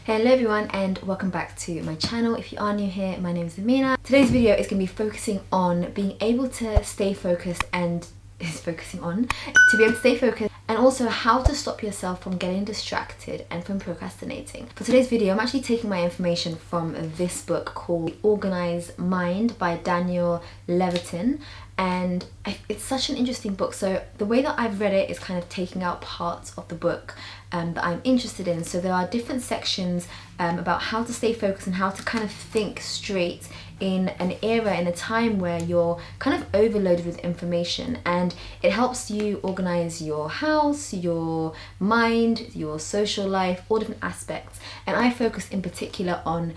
Hello everyone and welcome back to my channel. If you are new here, my name is Amina. Today's video is going to be focusing on being able to stay focused and be able to stay focused, and also how to stop yourself from getting distracted and from procrastinating. For today's video, I'm actually taking my information from this book called The Organized Mind by Daniel Levitin, and it's such an interesting book. So the way that I've read it is kind of taking out parts of the book that I'm interested in. So there are different sections about how to stay focused and how to kind of think straight in an era, in a time where you're kind of overloaded with information, and it helps you organize your house, your mind, your social life, all different aspects. And I focus in particular on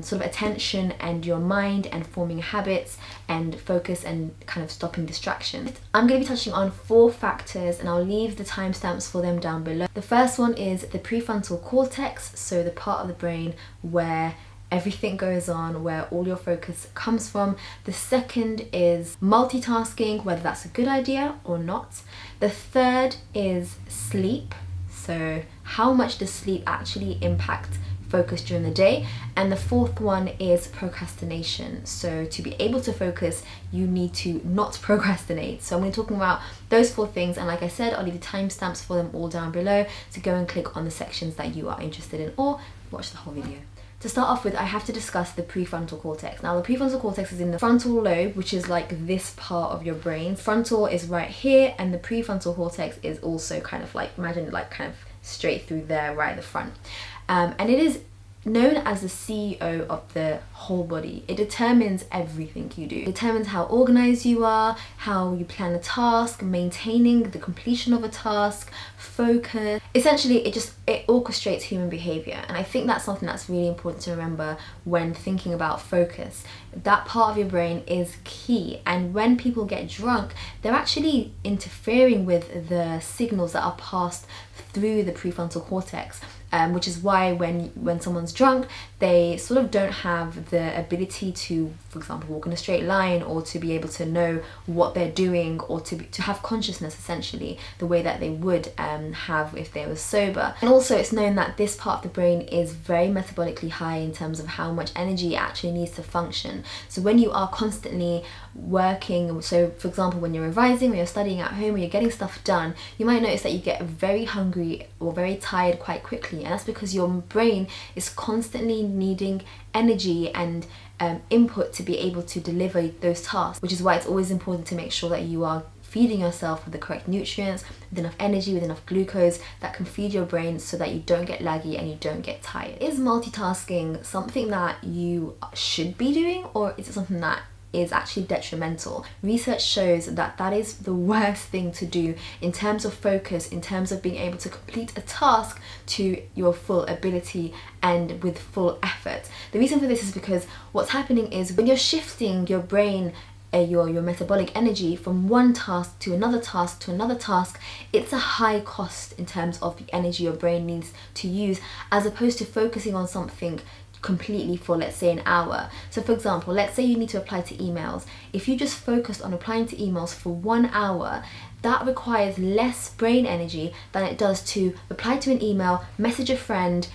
sort of attention and your mind and forming habits and focus and kind of stopping distractions. I'm going to be touching on 4 factors, and I'll leave the timestamps for them down below. The first one is the prefrontal cortex, so the part of the brain where everything goes on, where all your focus comes from. The second is multitasking, whether that's a good idea or not. The third is sleep, so how much does sleep actually impact focus during the day. And the fourth one is procrastination, so to be able to focus you need to not procrastinate. So I'm going to be talking about those 4 things, and like I said, I'll leave the timestamps for them all down below, so go and click on the sections that you are interested in or watch the whole video. To start off with, I have to discuss the prefrontal cortex. Now, the prefrontal cortex is in the frontal lobe, which is like this part of your brain. Frontal is right here, and the prefrontal cortex is also kind of like, imagine it like kind of straight through there, right at the front. And it is known as the CEO of the whole body. It determines everything you do. It determines how organized you are, how you plan a task, maintaining the completion of a task, focus. Essentially, it orchestrates human behavior, and I think that's something that's really important to remember when thinking about focus. That part of your brain is key, and when people get drunk, they're actually interfering with the signals that are passed through the prefrontal cortex. Which is why when someone's drunk, they sort of don't have the ability to, for example, walk in a straight line, or to be able to know what they're doing, or to have consciousness, essentially, the way that they would have if they were sober. And also, it's known that this part of the brain is very metabolically high in terms of how much energy it actually needs to function. So when you are constantly working, so for example, when you're revising, when you're studying at home, when you're getting stuff done, you might notice that you get very hungry or very tired quite quickly, and that's because your brain is constantly needing energy and input to be able to deliver those tasks, which is why it's always important to make sure that you are feeding yourself with the correct nutrients, with enough energy, with enough glucose that can feed your brain so that you don't get laggy and you don't get tired. Is multitasking something that you should be doing, or is it something that is actually detrimental? Research shows that that is the worst thing to do in terms of focus, in terms of being able to complete a task to your full ability and with full effort. The reason for this is because what's happening is when you're shifting your brain, your metabolic energy from one task to another task to another task, it's a high cost in terms of the energy your brain needs to use, as opposed to focusing on something completely for, let's say, an hour. So for example, let's say you need to apply to emails. If you just focused on applying to emails for 1 hour, that requires less brain energy than it does to reply to an email, message a friend,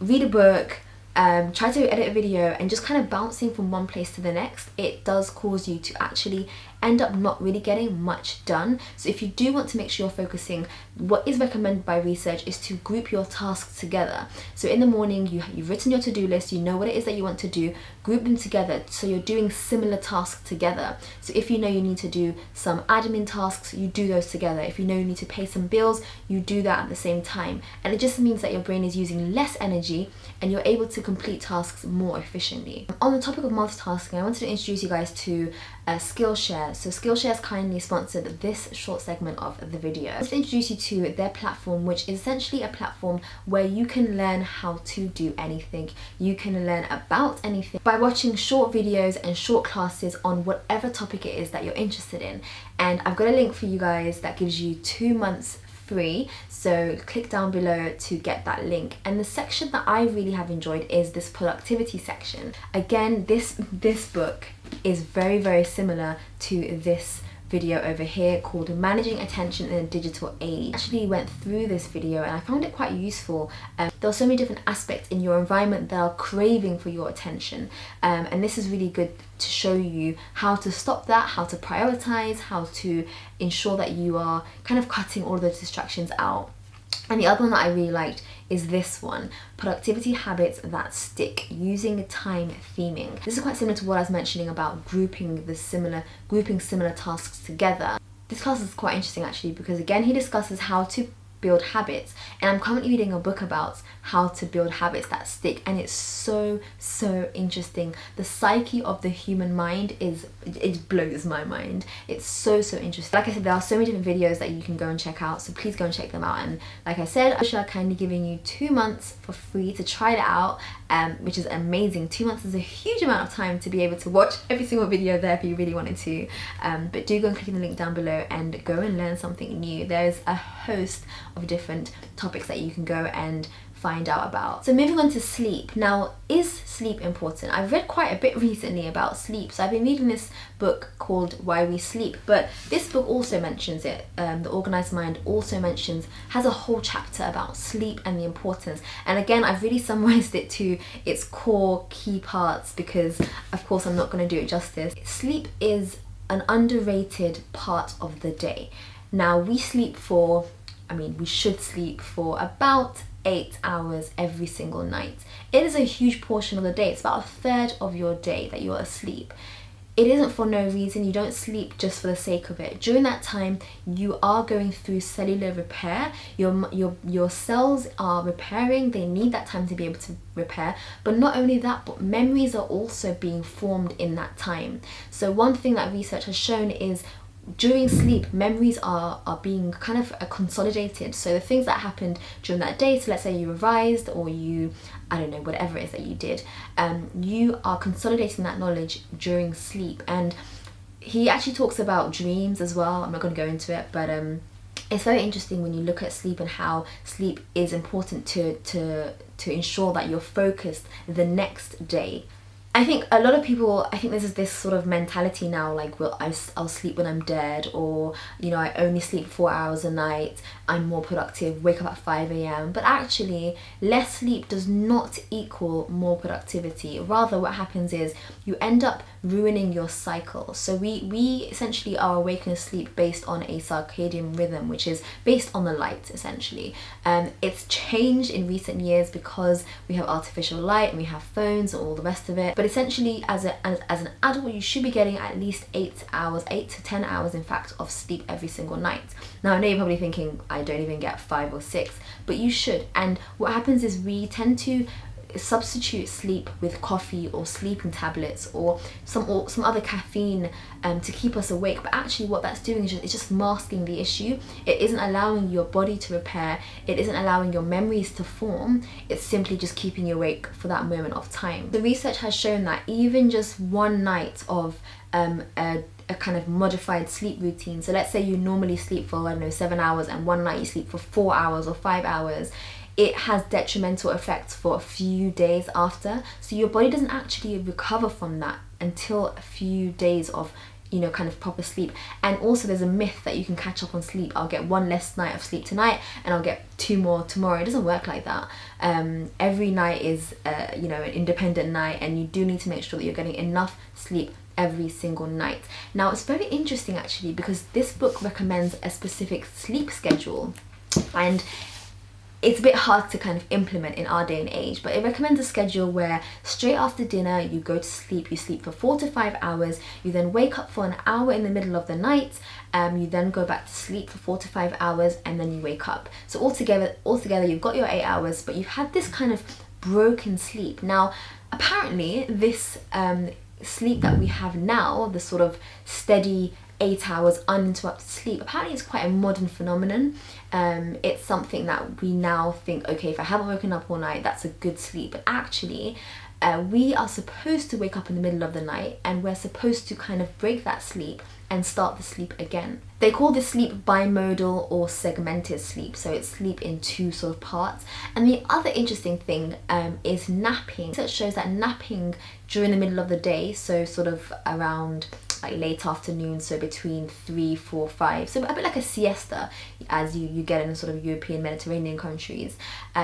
read a book, try to edit a video, and just kind of bouncing from one place to the next. It does cause you to actually end up not really getting much done. So if you do want to make sure you're focusing, what is recommended by research is to group your tasks together. So in the morning, you've written your to-do list, you know what it is that you want to do, group them together so you're doing similar tasks together. So if you know you need to do some admin tasks, you do those together. If you know you need to pay some bills, you do that at the same time. And it just means that your brain is using less energy and you're able to complete tasks more efficiently. On the topic of multitasking, I wanted to introduce you guys to Skillshare. So Skillshare has kindly sponsored this short segment of the video. I want to introduce you to their platform, which is essentially a platform where you can learn how to do anything. You can learn about anything by watching short videos and short classes on whatever topic it is that you're interested in. And I've got a link for you guys that gives you 2 months free, so click down below to get that link. And the section that I really have enjoyed is this productivity section. Again, this book is very, very similar to this video over here called Managing Attention in a Digital Age. I actually went through this video and I found it quite useful. There are so many different aspects in your environment that are craving for your attention, and this is really good to show you how to stop that, how to prioritize, how to ensure that you are kind of cutting all those distractions out. And the other one that I really liked is this one, productivity habits that stick, using time theming. This is quite similar to what I was mentioning about grouping similar tasks together. This class is quite interesting actually, because again he discusses how to build habits, and I'm currently reading a book about how to build habits that stick, and it's so interesting. The psyche of the human mind it blows my mind. It's so interesting. Like I said, there are so many different videos that you can go and check out, so please go and check them out. And like I said, I shall kindly giving you 2 months for free to try it out, which is amazing. 2 months is a huge amount of time to be able to watch every single video there if you really wanted to, but do go and click on the link down below and go and learn something new. There's a host of different topics that you can go and find out about. So moving on to sleep. Now, is sleep important? I've read quite a bit recently about sleep. So I've been reading this book called Why We Sleep, but this book also mentions it. The Organized Mind also has a whole chapter about sleep and the importance. And again, I've really summarized it to its core key parts because of course I'm not going to do it justice. Sleep is an underrated part of the day. Now, we should sleep for about 8 hours every single night. It is a huge portion of the day. It's about a third of your day that you're asleep. It isn't for no reason. You don't sleep just for the sake of it. During that time, you are going through cellular repair. Your cells are repairing. They need that time to be able to repair. But not only that, but memories are also being formed in that time. So one thing that research has shown is during sleep, memories are being kind of consolidated. So the things that happened during that day, so let's say you revised or you, I don't know, whatever it is that you did, you are consolidating that knowledge during sleep. And he actually talks about dreams as well. I'm not going to go into it, but it's very interesting when you look at sleep and how sleep is important to ensure that you're focused the next day. I think a lot of people, there's this sort of mentality now, like, well, I'll sleep when I'm dead, or, you know, I only sleep 4 hours a night, I'm more productive, wake up at 5 a.m. But actually, less sleep does not equal more productivity. Rather, what happens is you end up ruining your cycle. So we essentially are awake and asleep based on a circadian rhythm, which is based on the light, essentially. It's changed in recent years because we have artificial light and we have phones and all the rest of it. But essentially, as an adult, you should be getting at least 8 to 10 hours, in fact, of sleep every single night. Now, I know you're probably thinking, I don't even get 5 or 6, but you should. And what happens is we tend to substitute sleep with coffee or sleeping tablets or some other caffeine to keep us awake, but actually what that's doing is just masking the issue. It isn't allowing your body to repair, it isn't allowing your memories to form, it's simply just keeping you awake for that moment of time. The research has shown that even just one night of a kind of modified sleep routine, so let's say you normally sleep for, I don't know, 7 hours, and one night you sleep for 4 hours or 5 hours, it has detrimental effects for a few days after. So your body doesn't actually recover from that until a few days of, you know, kind of proper sleep. And also there's a myth that you can catch up on sleep. I'll get one less night of sleep tonight and I'll get 2 more tomorrow. It doesn't work like that. Every night is, you know, an independent night, and you do need to make sure that you're getting enough sleep every single night. Now, it's very interesting actually, because this book recommends a specific sleep schedule, and it's a bit hard to kind of implement in our day and age, but it recommends a schedule where straight after dinner you go to sleep, you sleep for 4 to 5 hours, you then wake up for an hour in the middle of the night, you then go back to sleep for 4 to 5 hours, and then you wake up. So altogether you've got your 8 hours, but you've had this kind of broken sleep. Now, apparently this sleep that we have now, the sort of steady 8 hours uninterrupted sleep, apparently it's quite a modern phenomenon. It's something that we now think, okay, if I haven't woken up all night, that's a good sleep. But actually, we are supposed to wake up in the middle of the night, and we're supposed to kind of break that sleep and start the sleep again. They call this sleep bimodal or segmented sleep, so it's sleep in 2 sort of parts. And the other interesting thing is napping. Research shows that napping during the middle of the day, so sort of around like late afternoon, so between 3, 4, 5, so a bit like a siesta as you get in sort of European Mediterranean countries,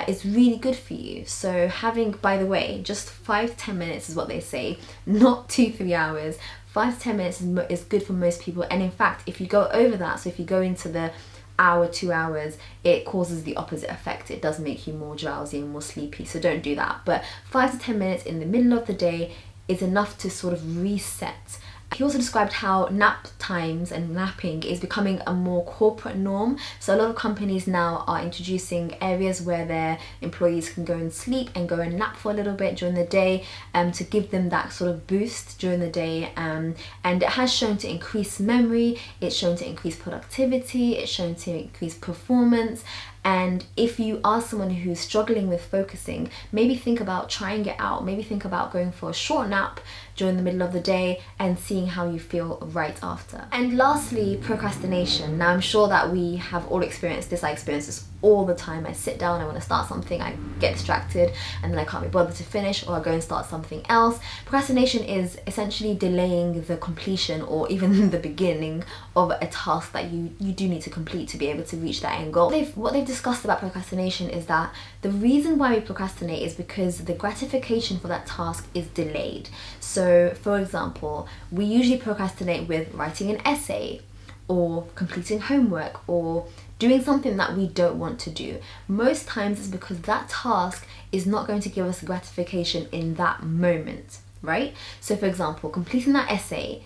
is really good for you. So having, by the way, just 5 to 10 minutes is what they say, not 2-3 hours. 5 to 10 minutes is good for most people, and in fact if you go over that, so if you go into the hour, 2 hours, it causes the opposite effect. It does make you more drowsy and more sleepy, so don't do that. But 5 to 10 minutes in the middle of the day is enough to sort of reset. He also described how nap times and napping is becoming a more corporate norm. So a lot of companies now are introducing areas where their employees can go and sleep and go and nap for a little bit during the day, to give them that sort of boost during the day. And it has shown to increase memory, it's shown to increase productivity, it's shown to increase performance. And if you are someone who's struggling with focusing, maybe think about trying it out. Maybe think about going for a short nap during the middle of the day and seeing how you feel right after. And lastly, procrastination. Now I'm sure that we have all experienced this. I experience this all the time. I sit down, I want to start something, I get distracted, and then I can't be bothered to finish, or I go and start something else. Procrastination is essentially delaying the completion or even the beginning of a task that you do need to complete to be able to reach that end goal. What they've discussed about procrastination is that the reason why we procrastinate is because the gratification for that task is delayed. So for example, we usually procrastinate with writing an essay or completing homework or doing something that we don't want to do. Most times it's because that task is not going to give us gratification in that moment, right? So for example, completing that essay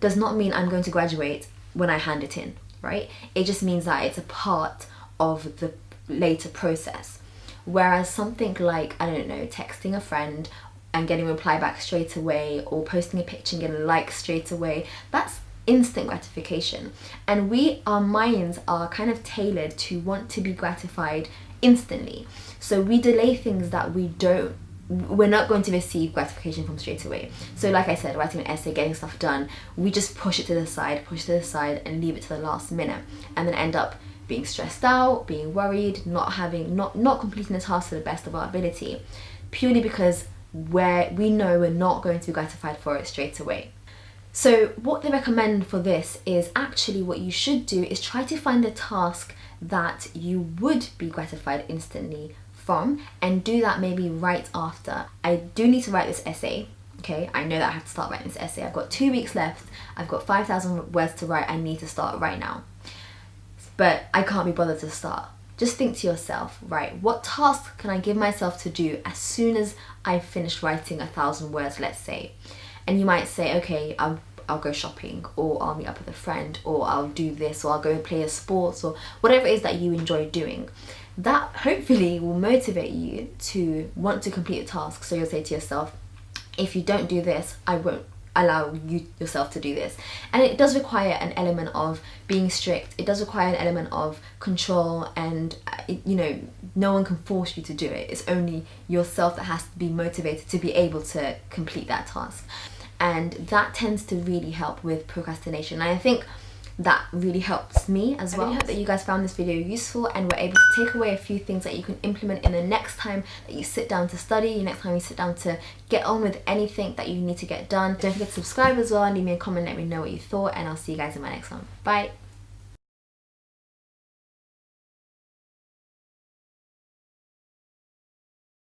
does not mean I'm going to graduate when I hand it in, right? It just means that it's a part of the later process. Whereas something like, I don't know, texting a friend and getting a reply back straight away, or posting a picture and getting a like straight away, that's instant gratification. And our minds are kind of tailored to want to be gratified instantly. So we delay things that we're not going to receive gratification from straight away. So like I said, writing an essay, getting stuff done, we just push it to the side and leave it to the last minute, and then end up being stressed out, being worried, not completing the task to the best of our ability, purely because we know we're not going to be gratified for it straight away. So what they recommend for this is actually what you should do is try to find a task that you would be gratified instantly from, and do that maybe right after. I do need to write this essay, okay? I know that I have to start writing this essay. I've got 2 weeks left. I've got 5,000 words to write. I need to start right now. But I can't be bothered to start. Just think to yourself, right, what task can I give myself to do as soon as I've finished writing 1,000 words, let's say? And you might say, okay, I'll go shopping, or I'll meet up with a friend, or I'll do this, or I'll go and play a sport, or whatever it is that you enjoy doing. That hopefully will motivate you to want to complete a task. So you'll say to yourself, if you don't do this, I won't allow you yourself to do this. And it does require an element of being strict. It does require an element of control, and no one can force you to do it. It's only yourself that has to be motivated to be able to complete that task. And that tends to really help with procrastination. And I think that really helps me as well. I really hope that you guys found this video useful and were able to take away a few things that you can implement in the next time that you sit down to study, next time you sit down to get on with anything that you need to get done. Don't forget to subscribe as well, and leave me a comment, let me know what you thought, and I'll see you guys in my next one. Bye!